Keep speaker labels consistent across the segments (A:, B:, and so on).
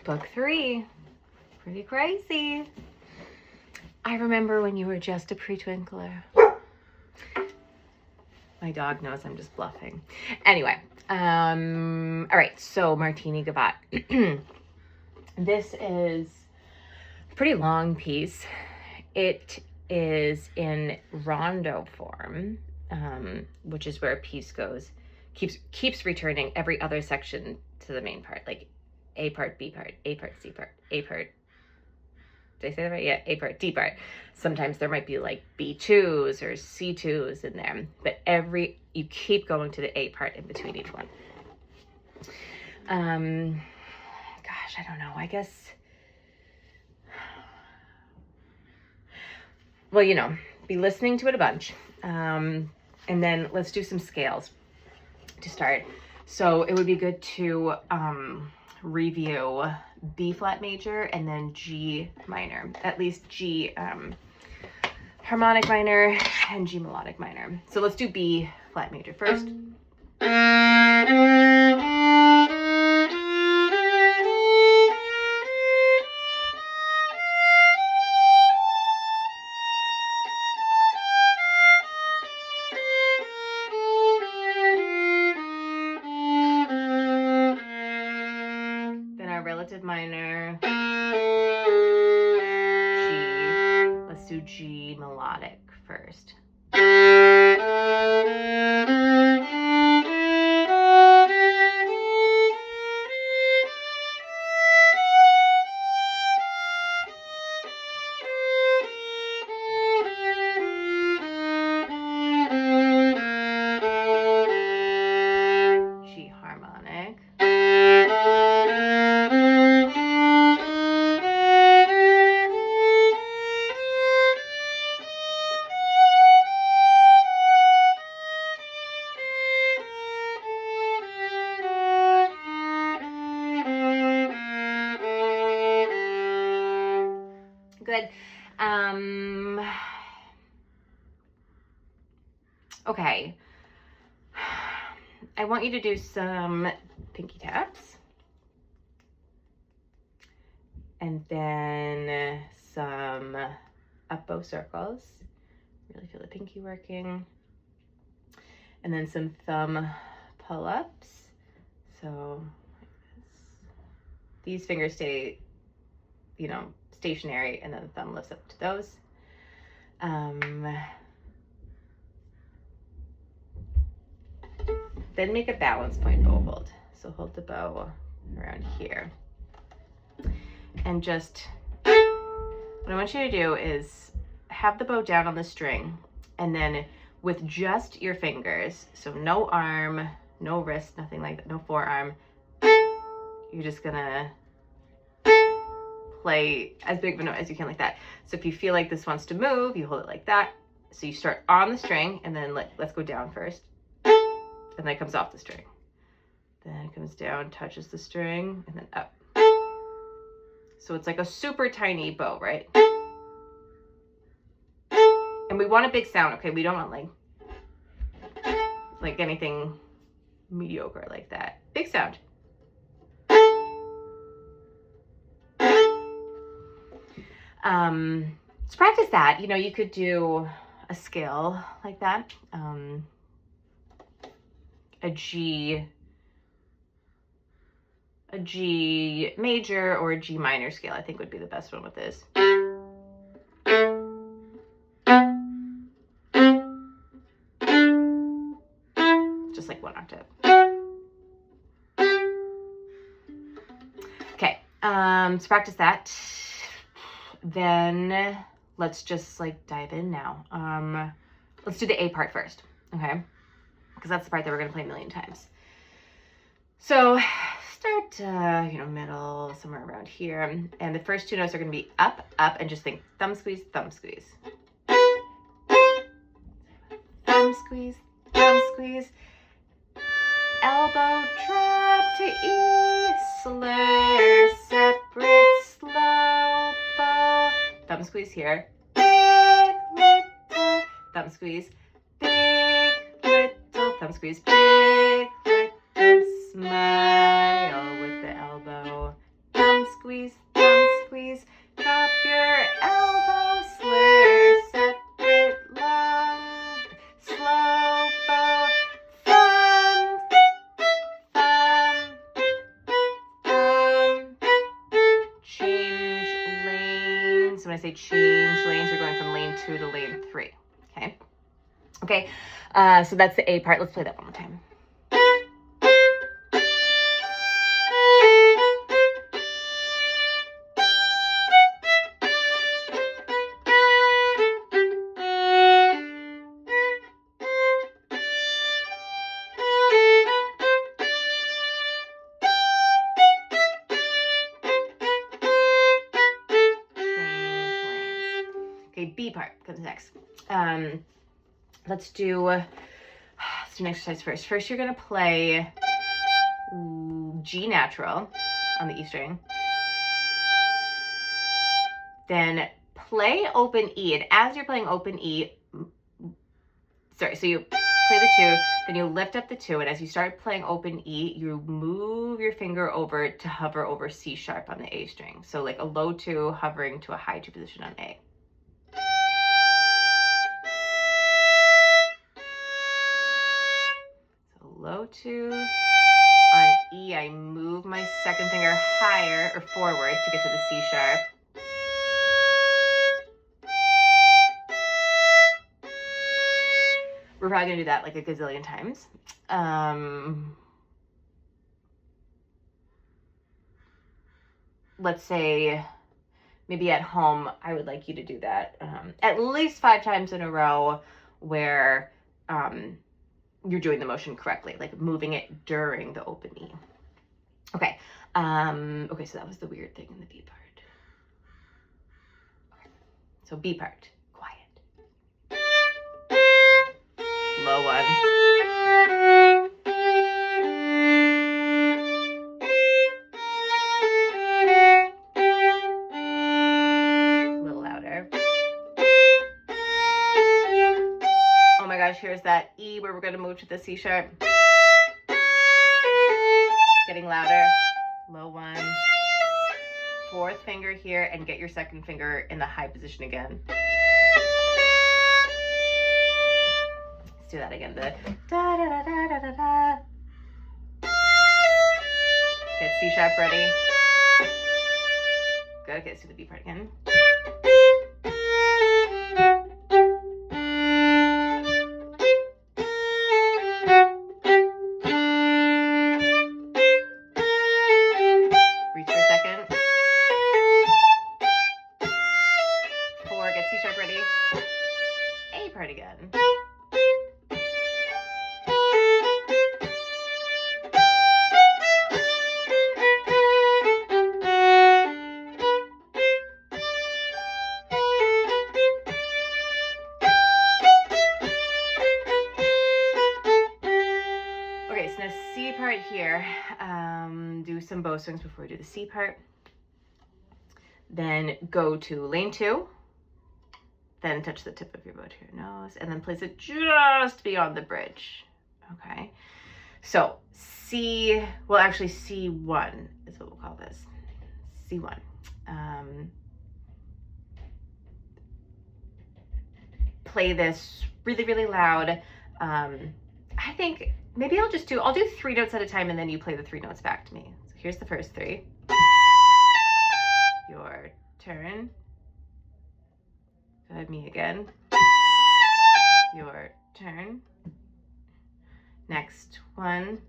A: Book 3. Pretty crazy. I remember when you were just a pre-twinkler. My dog knows I'm just bluffing. Anyway, all right, so Martini gavotte. This is a pretty long piece. It is in rondo form, which is where a piece keeps returning every other section to the main part, like A part, B part, A part, C part, A part. Did I say that right? Yeah, A part, D part. Sometimes there might be like B2s or C2s in there, but you keep going to the A part in between each one. Gosh, I don't know. I guess, well, be listening to it a bunch. And then let's do some scales to start. So it would be good to review B flat major and then G minor, at least G harmonic minor and G melodic minor. So let's do B flat major first. Relative minor, G. Let's do G melodic first. G harmonic. Good. Okay. I want you to do some pinky taps. And then some up bow circles. Really feel the pinky working. And then some thumb pull-ups. So these fingers stay, stationary, and then the thumb lifts up to those. Then make a balance point bow hold. So hold the bow around here. And just, what I want you to do is have the bow down on the string, and then with just your fingers, so no arm, no wrist, nothing like that, no forearm, you're just gonna play as big of a note as you can like that. So if you feel like this wants to move, you hold it like that. So you start on the string, and then let's go down first. And then it comes off the string. Then it comes down, touches the string, and then up. So it's like a super tiny bow, right? And we want a big sound, okay? We don't want like anything mediocre like that. Big sound. Let's practice that. You could do a scale like that. A G major or a G minor scale, I think, would be the best one with this. Just like one octave. Okay, let's practice that. Then let's just dive in now. Let's do the A part first, okay? Because that's the part that we're gonna play a million times. So start, middle, somewhere around here. And the first two notes are gonna be up, up, and just think thumb squeeze, thumb squeeze. Thumb squeeze, thumb squeeze. Elbow drop to E, slur, separate, slow, bow. Thumb squeeze here. Big, little, thumb squeeze. Big, little, thumb squeeze. Big, little, smile with the elbow. Thumb when I say change lanes, you're going from lane 2 to lane 3. Okay. Okay. So that's the A part. Let's play that one more time. B part comes next. Let's do an exercise first. First, you're gonna play G natural on the E string. Then play open E, and as you're playing open E, so you play the 2, then you lift up the 2, and as you start playing open E, you move your finger over to hover over C sharp on the A string. So like a low 2 hovering to a high 2 position on A. Low 2 on E, I move my second finger higher or forward to get to the C sharp. We're probably gonna do that like a gazillion times. Let's say maybe at home, I would like you to do that at least 5 times in a row where you're doing the motion correctly, like moving it during the open E. Okay. Okay, so that was the weird thing in the B part. Okay. So B part, quiet. Low 1. A little louder. Oh my gosh, here's that E where we're going to move to the C sharp. Getting louder. Low 1. 4th finger here, and get your second finger in the high position again. Let's do that again. The da da da da da da da. Get C sharp ready. Good. Okay, let's do the B part again. Here, do some bow swings before we do the C part. Then go to lane 2. Then touch the tip of your bow to your nose, and then place it just beyond the bridge. Okay. So C, well, actually C1 is what we'll call this. C1. Play this really, really loud. I think maybe I'll do 3 notes at a time, and then you play the 3 notes back to me. So here's the first 3. Your turn. Go ahead, me again. Your turn. Next one.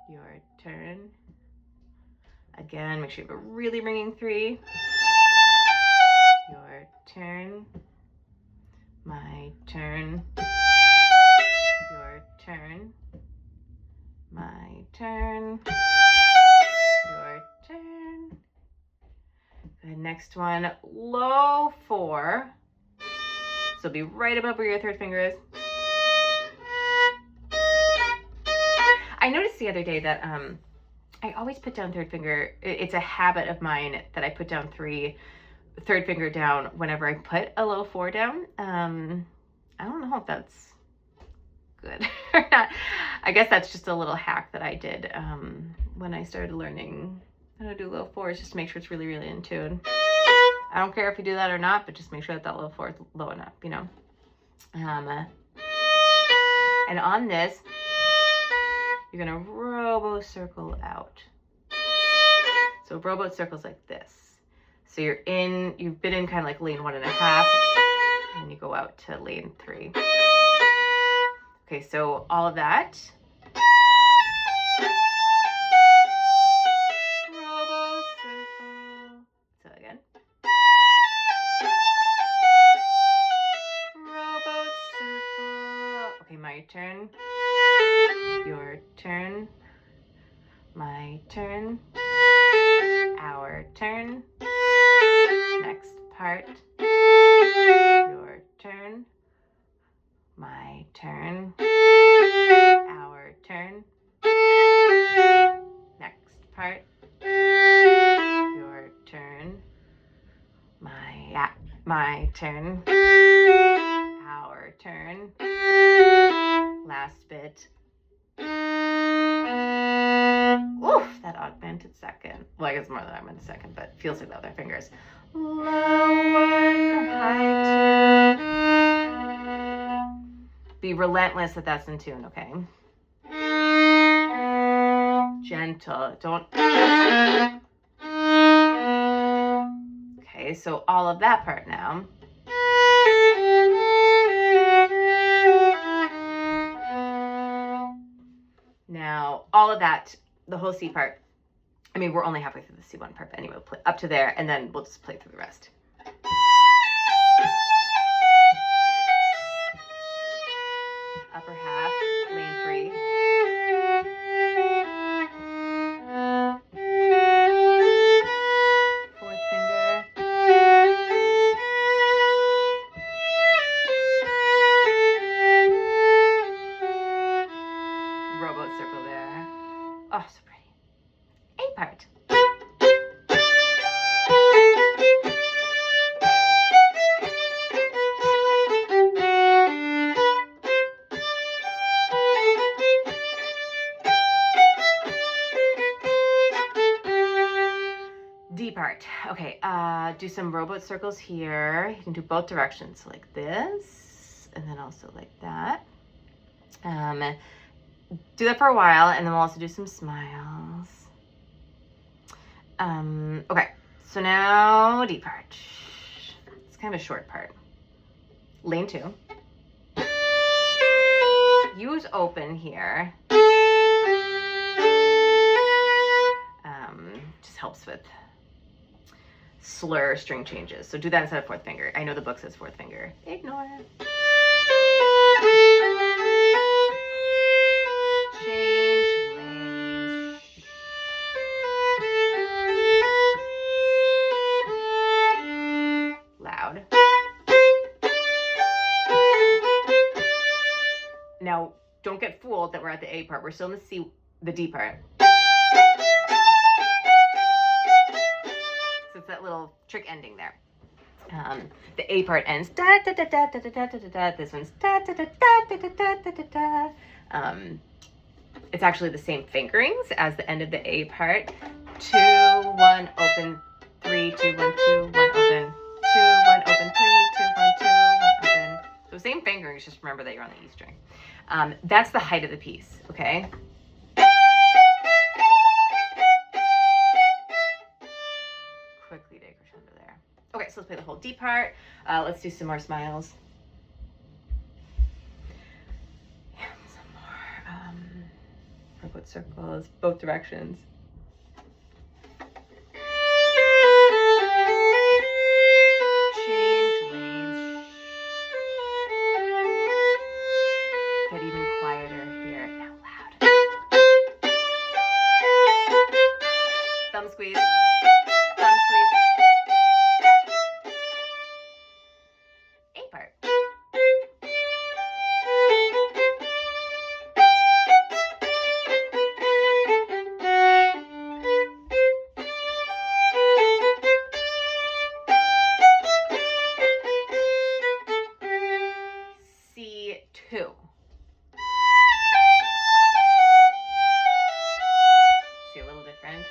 A: Your turn. Again, make sure you have a really ringing 3. Your turn. My turn. Your turn. My turn. Your turn. The next one, low 4. So it'll be right above where your 3rd finger is. I noticed the other day that I always put down 3rd finger. It's a habit of mine that I put down 3rd finger down whenever I put a low 4 down. I don't know if that's good or not. I guess that's just a little hack that I did when I started learning how to do low 4s, just to make sure it's really, really in tune. I don't care if you do that or not, but just make sure that low 4 is low enough, you know. And on this, you're gonna robo circle out. So rowboat circles like this. So you've been in kind of like lane 1.5, and then you go out to lane 3. Okay, so all of that. So again. Rowboat circle. Okay, my turn. Your turn. My turn. Our turn. Next part. Your turn. My turn. Our turn. Next part. Your turn. My turn. Our turn. Last bit. Oof, that augmented second. Well, I guess more than augmented second, but it feels like the other fingers. Low 1, high 2. Be relentless that that's in tune, okay? Gentle, don't. Okay, so all of that part now. Now, all of that, the whole C part. I mean, we're only halfway through the C1 part, but anyway, we'll play up to there, and then we'll just play through the rest. Upper half, lane 3. Fourth finger. Rowboat circle there. Oh, so pretty. A part. D part. Okay, do some rowboat circles here. You can do both directions, like this, and then also like that. Do that for a while, and then we'll also do some smiles. Okay, so now D part. It's kind of a short part. Lane 2. Use open here. Just helps with slur string changes. So do that instead of fourth finger. I know the book says fourth finger. Ignore it. Change lanes. Loud. Now, don't get fooled that we're at the A part. We're still in the D part. So it's that little trick ending there. The A part ends da da da da da da da da da. This one's da da da da da da da da da. It's actually the same fingerings as the end of the A part. 2, 1, open, 3, 2, 1, 2, 1, open, 2, 1, open, 3, 2, 1, 2, 1, open. So same fingerings, just remember that you're on the E string. That's the height of the piece, okay? Quickly take crescendo there. Okay, so let's play the whole D part. Let's do some more smiles. Yeah, some more rowboat circles, both directions. Change lanes. Get even quieter here. Now loud. Thumb squeeze. Thumb squeeze. A part. C2. See, a little different.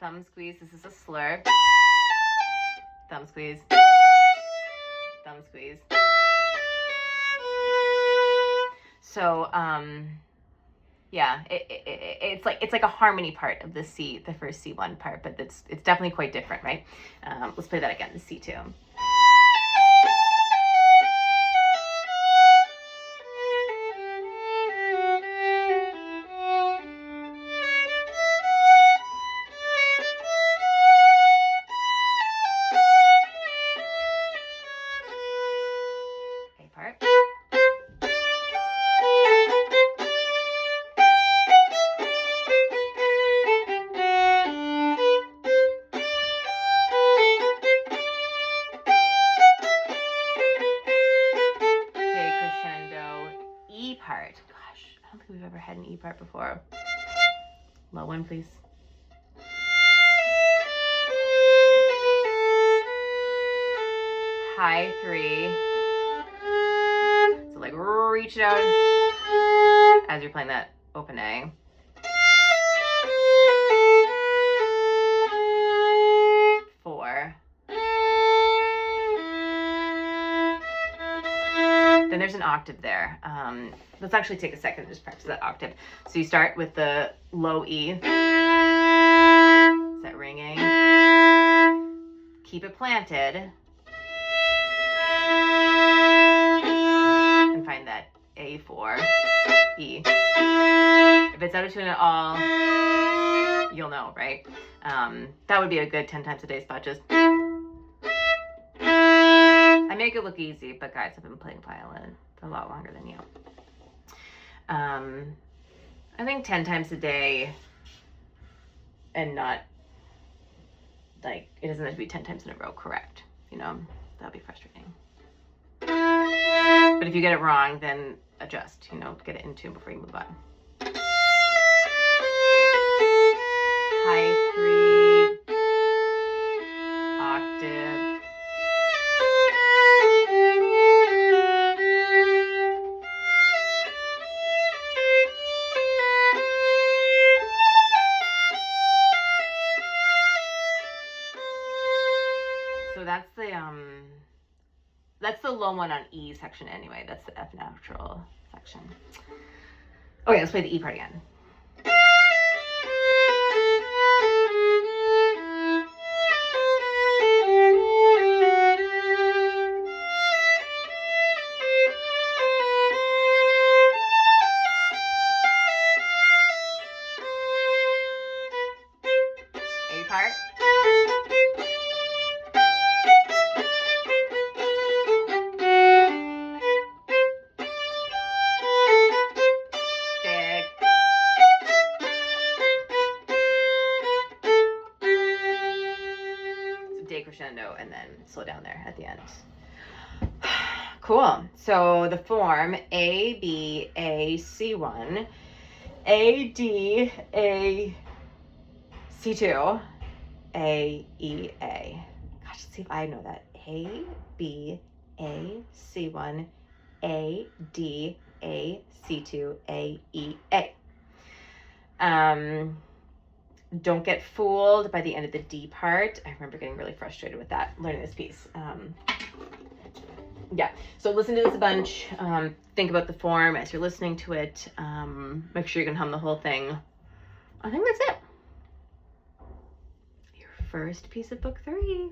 A: Thumb squeeze. This is a slur. Thumb squeeze. Thumb squeeze. So, yeah, it's like a harmony part of the first C1 part, but it's definitely quite different, right? Let's play that again, the C2. A part. E part. Gosh, I don't think we've ever had an E part before. Low one, please. High 3. So like reach it out as you're playing that open A. Then there's an octave there. Let's actually take a second and just practice that octave. So you start with the low E. Is that ringing? Keep it planted. And find that A4, E. If it's out of tune at all, you'll know, right? That would be a good 10 times a day spot. Just I make it look easy, but guys, I've been playing violin for a lot longer than you. I think 10 times a day, and not like it doesn't have to be 10 times in a row correct. You know, that'll be frustrating. But if you get it wrong, then adjust. You know, get it in tune before you move on. High 3, octave. So that's the low one on E section anyway. That's the F natural section. Okay, let's play the E part again. A part. Crescendo and then slow down there at the end. Cool. So the form A, B, A, C1, A, D, A, C2, A, E, A. Gosh, let's see if I know that. A, B, A, C1, A, D, A, C2, A, E, A. Don't get fooled by the end of the D part. I remember getting really frustrated with that, learning this piece. Yeah, so listen to this a bunch. Think about the form as you're listening to it. Make sure you can hum the whole thing. I think that's it. Your first piece of book 3.